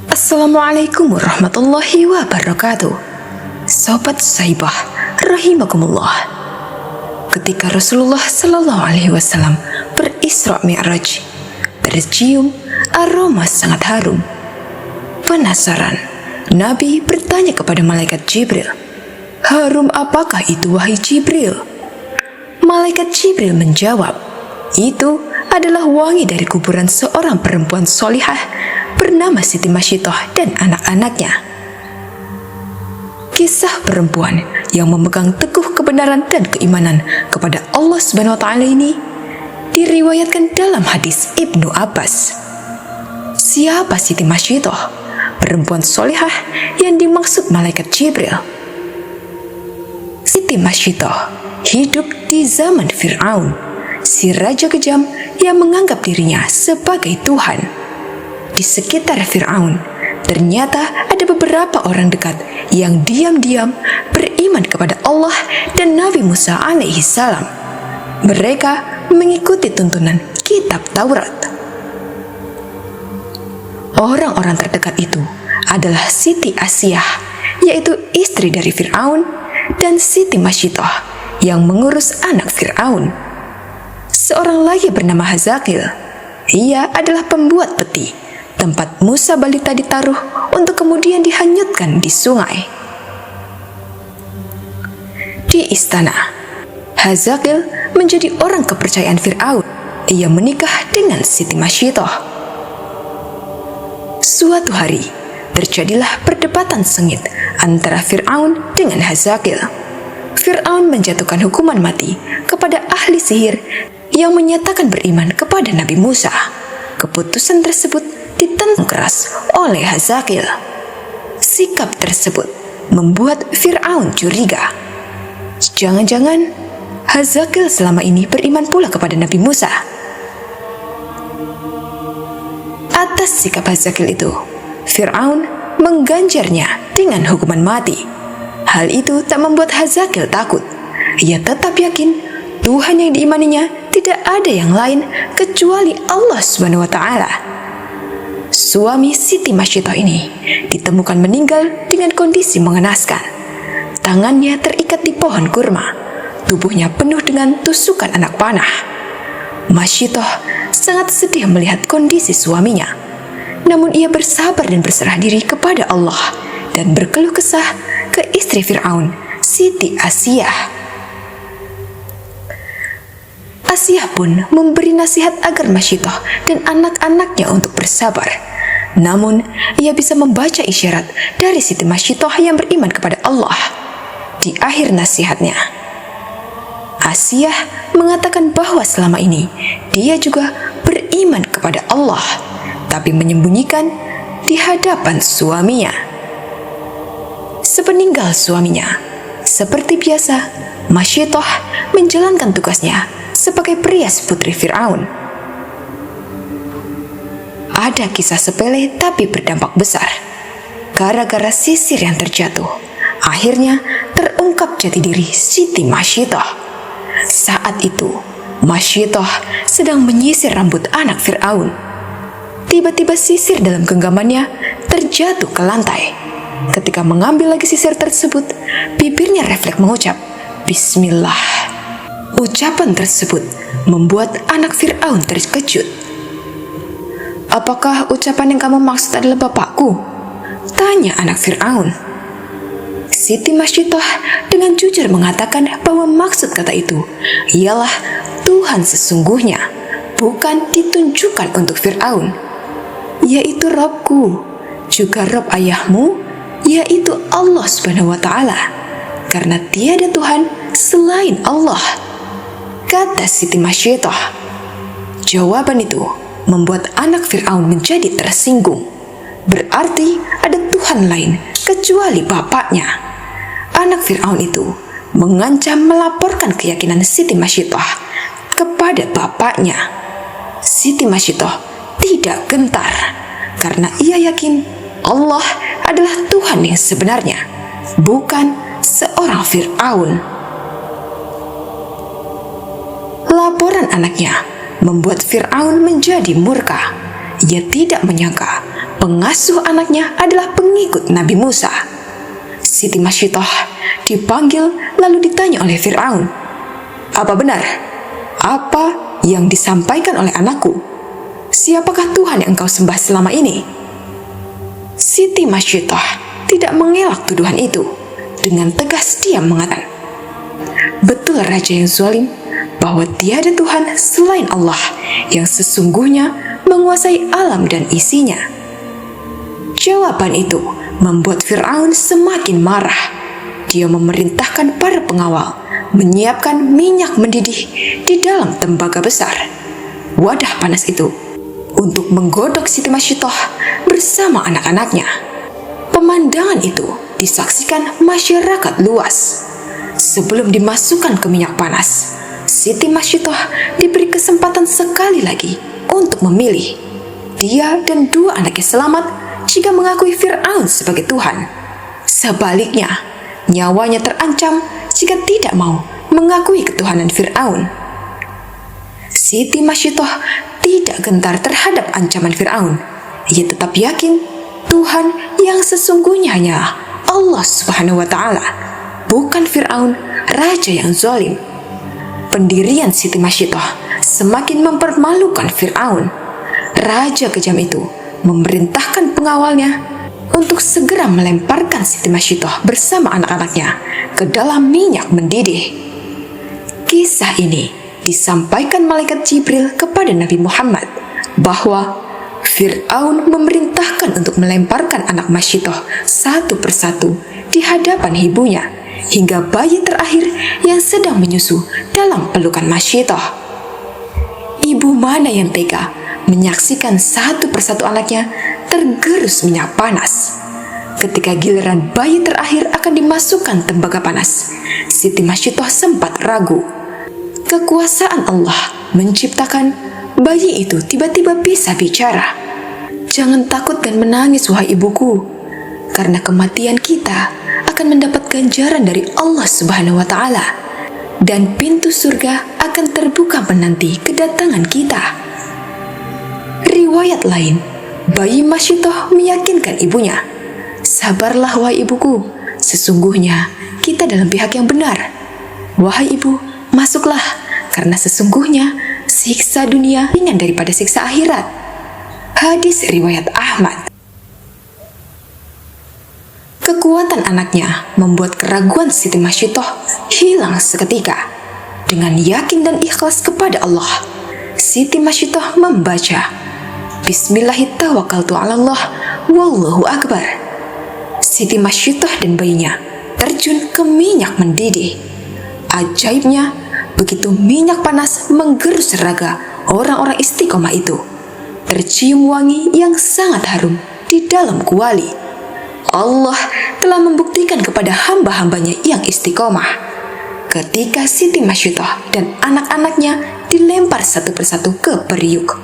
Assalamualaikum warahmatullahi wabarakatuh. Sobat Saibah rahimakumullah. Ketika Rasulullah sallallahu alaihi wasallam berisra mi'raj, tercium aroma sangat harum. Penasaran, Nabi bertanya kepada malaikat Jibril, "Harum apakah itu wahai Jibril?" Malaikat Jibril menjawab, "Itu adalah wangi dari kuburan seorang perempuan solihah bernama Siti Masyidah dan anak-anaknya." Kisah perempuan yang memegang teguh kebenaran dan keimanan kepada Allah Subhanahu wa taala ini diriwayatkan dalam hadis Ibnu Abbas. Siapa Siti Masyidah, perempuan solihah yang dimaksud malaikat Jibril? Siti Masyidah hidup di zaman Fir'aun, si raja kejam yang menganggap dirinya sebagai Tuhan. Di sekitar Fir'aun, ternyata ada beberapa orang dekat yang diam-diam beriman kepada Allah dan Nabi Musa alaihi salam. Mereka mengikuti tuntunan kitab Taurat. Orang-orang terdekat itu adalah Siti Asiyah, yaitu istri dari Fir'aun, dan Siti Masyidah yang mengurus anak Fir'aun. Seorang lagi bernama Hazakil. Ia adalah pembuat peti tempat Musa balita ditaruh untuk kemudian dihanyutkan di sungai. Di istana, Hazakil menjadi orang kepercayaan Fir'aun. Ia menikah dengan Siti Masyidah. Suatu hari, terjadilah perdebatan sengit antara Fir'aun dengan Hazakil. Fir'aun menjatuhkan hukuman mati kepada ahli sihir yang menyatakan beriman kepada Nabi Musa. Keputusan tersebut ditentang keras oleh Hazakil. Sikap tersebut membuat Fir'aun curiga. Jangan-jangan Hazakil selama ini beriman pula kepada Nabi Musa. Atas sikap Hazakil itu, Fir'aun mengganjarnya dengan hukuman mati. Hal itu tak membuat Hazakil takut. Ia tetap yakin Tuhan yang diimaninya tidak ada yang lain kecuali Allah Subhanahu wa taala. Suami Siti Masyidah ini ditemukan meninggal dengan kondisi mengenaskan. Tangannya terikat di pohon kurma, tubuhnya penuh dengan tusukan anak panah. Masyidah sangat sedih melihat kondisi suaminya. Namun ia bersabar dan berserah diri kepada Allah dan berkeluh kesah ke istri Fir'aun, Siti Asiyah. Asiyah pun memberi nasihat agar Masyidah dan anak-anaknya untuk bersabar. Namun, ia bisa membaca isyarat dari Siti Masyidah yang beriman kepada Allah. Di akhir nasihatnya, Asiyah mengatakan bahwa selama ini dia juga beriman kepada Allah, tapi menyembunyikan di hadapan suaminya. Sepeninggal suaminya, seperti biasa, Masyidah menjalankan tugasnya sebagai perias putri Fir'aun. Ada kisah sepele tapi berdampak besar. Gara-gara sisir yang terjatuh, akhirnya terungkap jati diri Siti Masyidah. Saat itu, Masyidah sedang menyisir rambut anak Fir'aun. Tiba-tiba sisir dalam genggamannya terjatuh ke lantai. Ketika mengambil lagi sisir tersebut, bibirnya refleks mengucap, "Bismillah." Ucapan tersebut membuat anak Fir'aun terkejut. "Apakah ucapan yang kamu maksud adalah bapakku?" tanya anak Fir'aun. Siti Masyidah dengan jujur mengatakan bahwa maksud kata itu ialah Tuhan sesungguhnya, bukan ditunjukkan untuk Fir'aun, yaitu Robku, juga Rob ayahmu, yaitu Allah Subhanahu wa taala, karena tiada Tuhan selain Allah, kata Siti Masyidah. Jawaban itu membuat anak Fir'aun menjadi tersinggung. Berarti ada Tuhan lain kecuali bapaknya. Anak Fir'aun itu mengancam melaporkan keyakinan Siti Masyidah kepada bapaknya. Siti Masyidah tidak gentar karena ia yakin Allah adalah Tuhan yang sebenarnya, bukan seorang Fir'aun. Laporan anaknya membuat Fir'aun menjadi murka. Ia tidak menyangka pengasuh anaknya adalah pengikut Nabi Musa. Siti Masyidah dipanggil lalu ditanya oleh Fir'aun, "Apa benar? Apa yang disampaikan oleh anakku? Siapakah Tuhan yang engkau sembah selama ini?" Siti Masyidah tidak mengelak tuduhan itu. Dengan tegas dia mengatakan, "Betul raja yang zalim, bahwa tiada Tuhan selain Allah yang sesungguhnya menguasai alam dan isinya." Jawaban itu membuat Fir'aun semakin marah. Dia memerintahkan para pengawal menyiapkan minyak mendidih di dalam tembaga besar, wadah panas itu, untuk menggodok Siti Masyidah bersama anak-anaknya. Pemandangan itu disaksikan masyarakat luas. Sebelum dimasukkan ke minyak panas, Siti Masyidah diberi kesempatan sekali lagi untuk memilih. Dia dan dua anaknya selamat jika mengakui Fir'aun sebagai Tuhan. Sebaliknya, nyawanya terancam jika tidak mau mengakui ketuhanan Fir'aun. Siti Masyidah tidak gentar terhadap ancaman Fir'aun. Ia tetap yakin Tuhan yang sesungguhnya hanyalah Allah Subhanahu wa Ta'ala, bukan Fir'aun, raja yang zalim. Pendirian Siti Masyidah semakin mempermalukan Fir'aun. Raja kejam itu memerintahkan pengawalnya untuk segera melemparkan Siti Masyidah bersama anak-anaknya ke dalam minyak mendidih. Kisah ini disampaikan malaikat Jibril kepada Nabi Muhammad bahwa Fir'aun memerintahkan untuk melemparkan anak Masyidah satu persatu di hadapan ibunya hingga bayi terakhir yang sedang menyusu dalam pelukan Masyidah. Ibu mana yang tega menyaksikan satu persatu anaknya tergerus minyak panas? Ketika giliran bayi terakhir akan dimasukkan tembaga panas, Siti Masyidah sempat ragu. Kekuasaan Allah menciptakan bayi itu tiba-tiba bisa bicara. "Jangan takut dan menangis, wahai ibuku, karena kematian kita akan mendapat ganjaran dari Allah Subhanahu wa Ta'ala, dan pintu surga akan terbuka menanti kedatangan kita." Riwayat lain, bayi Masyidah meyakinkan ibunya, "Sabarlah wahai ibuku, sesungguhnya kita dalam pihak yang benar. Wahai ibu, masuklah, karena sesungguhnya siksa dunia ringan daripada siksa akhirat." Hadis riwayat Ahmad. Kekuatan anaknya membuat keraguan Siti Masyidah hilang seketika. Dengan yakin dan ikhlas kepada Allah, Siti Masyidah membaca, "Bismillahirrahmanirrahim, wallahu akbar." Siti Masyidah dan bayinya terjun ke minyak mendidih. Ajaibnya, begitu minyak panas menggerus raga orang-orang istiqomah itu, tercium wangi yang sangat harum di dalam kuali. Allah telah membuktikan kepada hamba-hambanya yang istiqomah. Ketika Siti Masyidah dan anak-anaknya dilempar satu persatu ke periuk,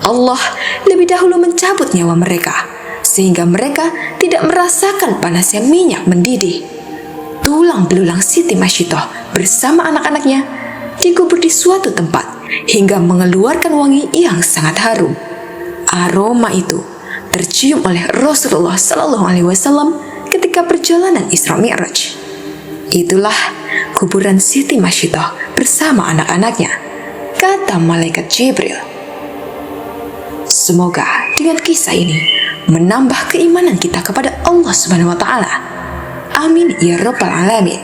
Allah lebih dahulu mencabut nyawa mereka, sehingga mereka tidak merasakan panasnya minyak mendidih. Tulang belulang Siti Masyidah bersama anak-anaknya dikubur di suatu tempat hingga mengeluarkan wangi yang sangat harum. Aroma itu tercium oleh Rasulullah SAW ketika perjalanan Isra Mi'raj. Itulah kuburan Siti Masyidah bersama anak-anaknya, kata malaikat Jibril. Semoga dengan kisah ini menambah keimanan kita kepada Allah Subhanahu wa Ta'ala. Amin ya Rabbal Alamin.